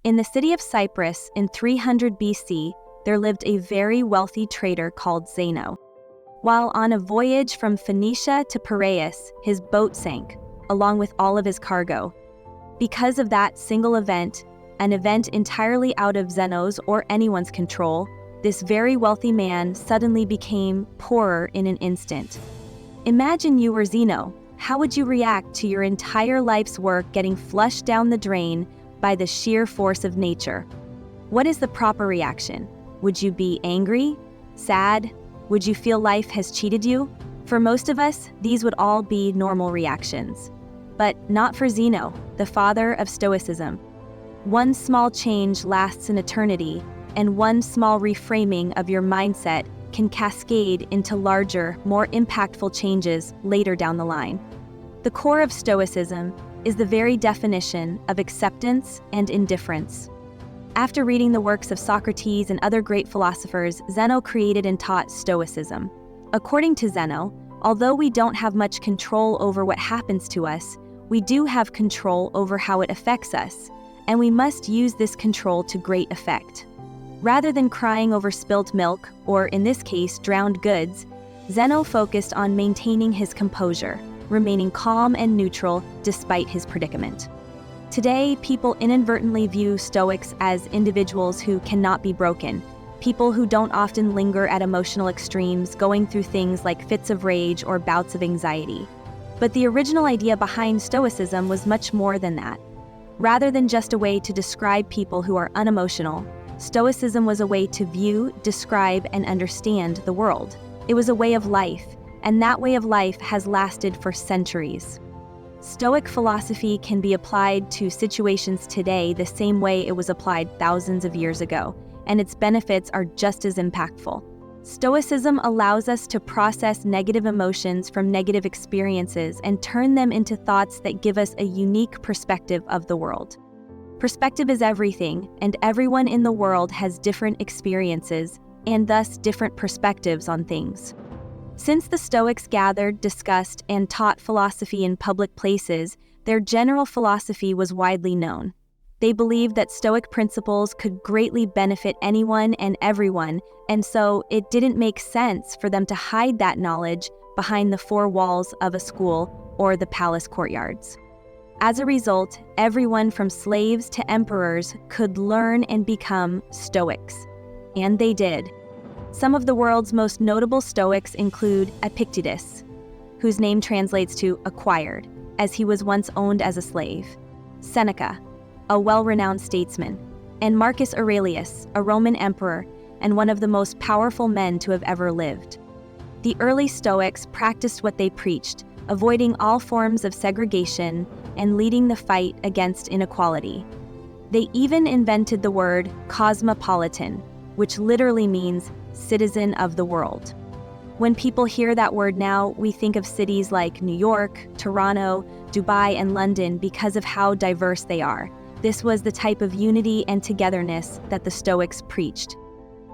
In the city of Cyprus in 300 BC, there lived a very wealthy trader called Zeno. While on a voyage from Phoenicia to Piraeus, his boat sank, along with all of his cargo. Because of that single event, an event entirely out of Zeno's or anyone's control, this very wealthy man suddenly became poorer in an instant. Imagine you were Zeno. How would you react to your entire life's work getting flushed down the drain by the sheer force of nature? What is the proper reaction? Would you be angry? Sad? Would you feel life has cheated you? For most of us, these would all be normal reactions. But not for Zeno, the father of Stoicism. One small change lasts an eternity, and one small reframing of your mindset can cascade into larger, more impactful changes later down the line. The core of Stoicism is the very definition of acceptance and indifference. After reading the works of Socrates and other great philosophers, Zeno created and taught Stoicism. According to Zeno, although we don't have much control over what happens to us, we do have control over how it affects us, and we must use this control to great effect. Rather than crying over spilt milk, or in this case, drowned goods, Zeno focused on maintaining his composure, remaining calm and neutral despite his predicament. Today, people inadvertently view Stoics as individuals who cannot be broken, people who don't often linger at emotional extremes, going through things like fits of rage or bouts of anxiety. But the original idea behind Stoicism was much more than that. Rather than just a way to describe people who are unemotional, Stoicism was a way to view, describe, and understand the world. It was a way of life, and that way of life has lasted for centuries. Stoic philosophy can be applied to situations today the same way it was applied thousands of years ago, and its benefits are just as impactful. Stoicism allows us to process negative emotions from negative experiences and turn them into thoughts that give us a unique perspective of the world. Perspective is everything, and everyone in the world has different experiences, and thus different perspectives on things. Since the Stoics gathered, discussed, and taught philosophy in public places, their general philosophy was widely known. They believed that Stoic principles could greatly benefit anyone and everyone, and so it didn't make sense for them to hide that knowledge behind the four walls of a school or the palace courtyards. As a result, everyone from slaves to emperors could learn and become Stoics. And they did. Some of the world's most notable Stoics include Epictetus, whose name translates to acquired, as he was once owned as a slave, Seneca, a well-renowned statesman, and Marcus Aurelius, a Roman emperor and one of the most powerful men to have ever lived. The early Stoics practiced what they preached, avoiding all forms of segregation and leading the fight against inequality. They even invented the word cosmopolitan, which literally means citizen of the world. When people hear that word now, we think of cities like New York, Toronto, Dubai, and London because of how diverse they are. This was the type of unity and togetherness that the Stoics preached.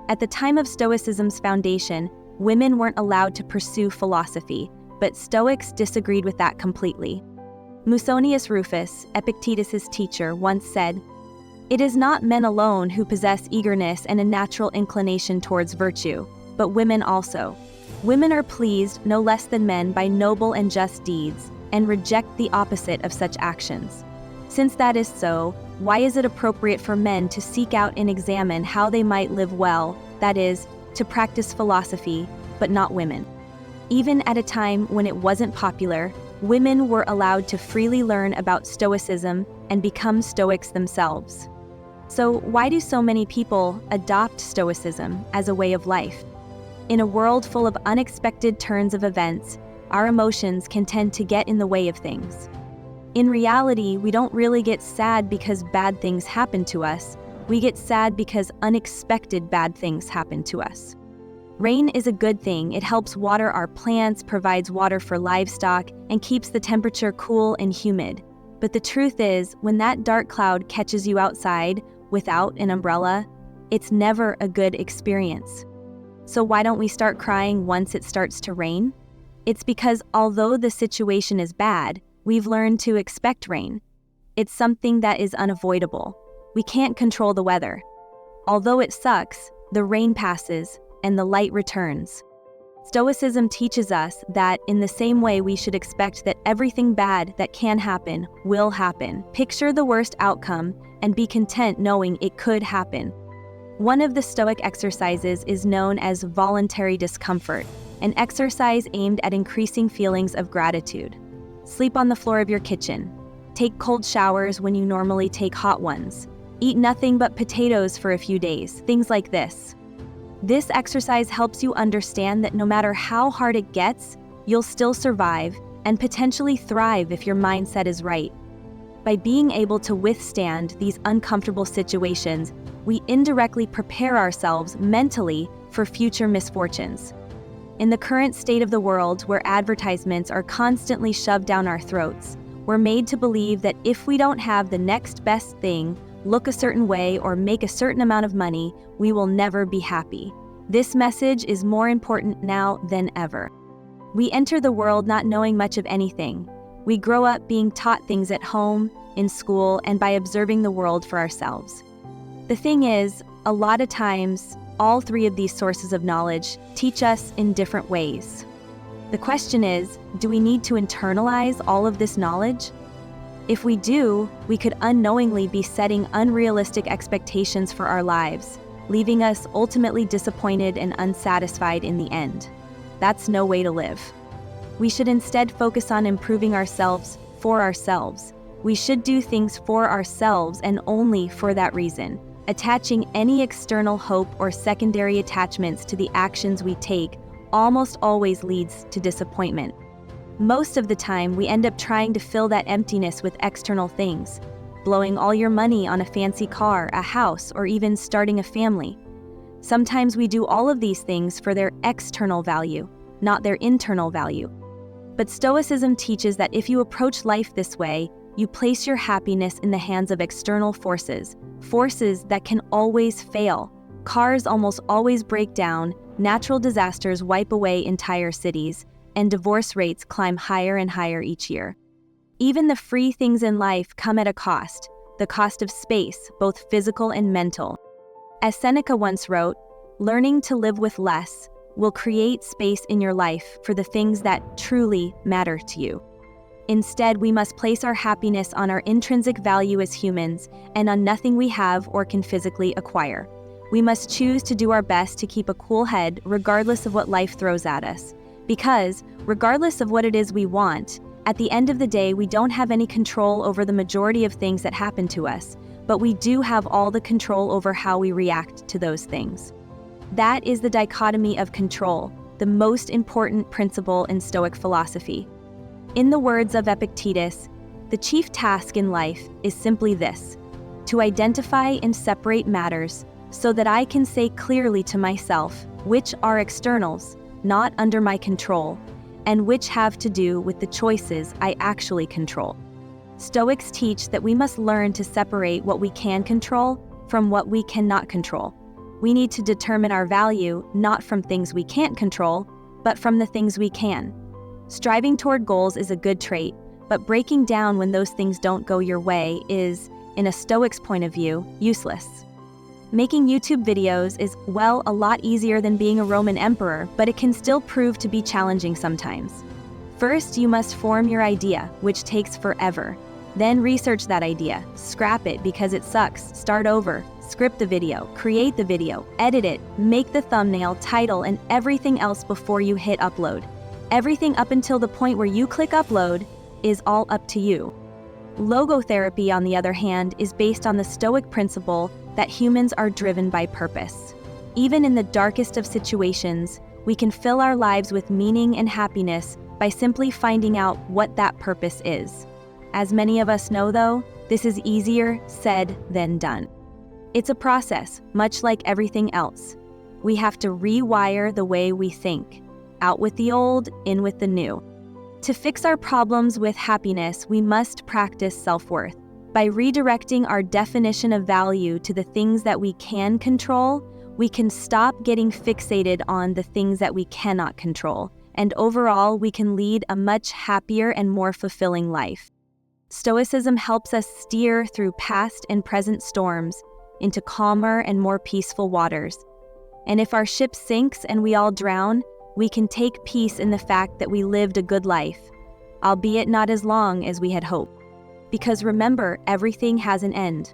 At the time of Stoicism's foundation, women weren't allowed to pursue philosophy, but Stoics disagreed with that completely. Musonius Rufus, Epictetus' teacher, once said, "It is not men alone who possess eagerness and a natural inclination towards virtue, but women also. Women are pleased no less than men by noble and just deeds, and reject the opposite of such actions. Since that is so, why is it appropriate for men to seek out and examine how they might live well, that is, to practice philosophy, but not women?" Even at a time when it wasn't popular, women were allowed to freely learn about Stoicism and become Stoics themselves. So why do so many people adopt Stoicism as a way of life? In a world full of unexpected turns of events, our emotions can tend to get in the way of things. In reality, we don't really get sad because bad things happen to us. We get sad because unexpected bad things happen to us. Rain is a good thing. It helps water our plants, provides water for livestock, and keeps the temperature cool and humid. But the truth is, when that dark cloud catches you outside without an umbrella, it's never a good experience. So why don't we start crying once it starts to rain? It's because although the situation is bad, we've learned to expect rain. It's something that is unavoidable. We can't control the weather. Although it sucks, the rain passes and the light returns. Stoicism teaches us that in the same way we should expect that everything bad that can happen will happen. Picture the worst outcome and be content knowing it could happen. One of the Stoic exercises is known as voluntary discomfort, an exercise aimed at increasing feelings of gratitude. Sleep on the floor of your kitchen. Take cold showers when you normally take hot ones. Eat nothing but potatoes for a few days, things like this. This exercise helps you understand that no matter how hard it gets, you'll still survive and potentially thrive if your mindset is right. By being able to withstand these uncomfortable situations, we indirectly prepare ourselves mentally for future misfortunes. In the current state of the world, where advertisements are constantly shoved down our throats, we're made to believe that if we don't have the next best thing, look a certain way, or make a certain amount of money, we will never be happy. This message is more important now than ever. We enter the world not knowing much of anything. We grow up being taught things at home, in school, and by observing the world for ourselves. The thing is, a lot of times, all three of these sources of knowledge teach us in different ways. The question is, do we need to internalize all of this knowledge? If we do, we could unknowingly be setting unrealistic expectations for our lives, leaving us ultimately disappointed and unsatisfied in the end. That's no way to live. We should instead focus on improving ourselves for ourselves. We should do things for ourselves and only for that reason. Attaching any external hope or secondary attachments to the actions we take almost always leads to disappointment. Most of the time, we end up trying to fill that emptiness with external things, blowing all your money on a fancy car, a house, or even starting a family. Sometimes we do all of these things for their external value, not their internal value. But Stoicism teaches that if you approach life this way, you place your happiness in the hands of external forces, forces that can always fail. Cars almost always break down, natural disasters wipe away entire cities, and divorce rates climb higher and higher each year. Even the free things in life come at a cost, the cost of space, both physical and mental. As Seneca once wrote, learning to live with less will create space in your life for the things that truly matter to you. Instead, we must place our happiness on our intrinsic value as humans and on nothing we have or can physically acquire. We must choose to do our best to keep a cool head regardless of what life throws at us. Because, regardless of what it is we want, at the end of the day, we don't have any control over the majority of things that happen to us, but we do have all the control over how we react to those things. That is the dichotomy of control, the most important principle in Stoic philosophy. In the words of Epictetus, the chief task in life is simply this: to identify and separate matters so that I can say clearly to myself which are externals, not under my control, and which have to do with the choices I actually control. Stoics teach that we must learn to separate what we can control from what we cannot control. We need to determine our value not from things we can't control, but from the things we can. Striving toward goals is a good trait, but breaking down when those things don't go your way is, in a Stoic's point of view, useless. Making YouTube videos is, well, a lot easier than being a Roman emperor, but it can still prove to be challenging sometimes. First, you must form your idea, which takes forever. Then research that idea, scrap it because it sucks, start over, script the video, create the video, edit it, make the thumbnail, title, and everything else before you hit upload. Everything up until the point where you click upload is all up to you. Logotherapy, on the other hand, is based on the Stoic principle that humans are driven by purpose. Even in the darkest of situations, we can fill our lives with meaning and happiness by simply finding out what that purpose is. As many of us know, though, this is easier said than done. It's a process, much like everything else. We have to rewire the way we think. Out with the old, in with the new. To fix our problems with happiness, we must practice self-worth. By redirecting our definition of value to the things that we can control, we can stop getting fixated on the things that we cannot control, and overall, we can lead a much happier and more fulfilling life. Stoicism helps us steer through past and present storms into calmer and more peaceful waters. And if our ship sinks and we all drown, we can take peace in the fact that we lived a good life, albeit not as long as we had hoped. Because remember, everything has an end.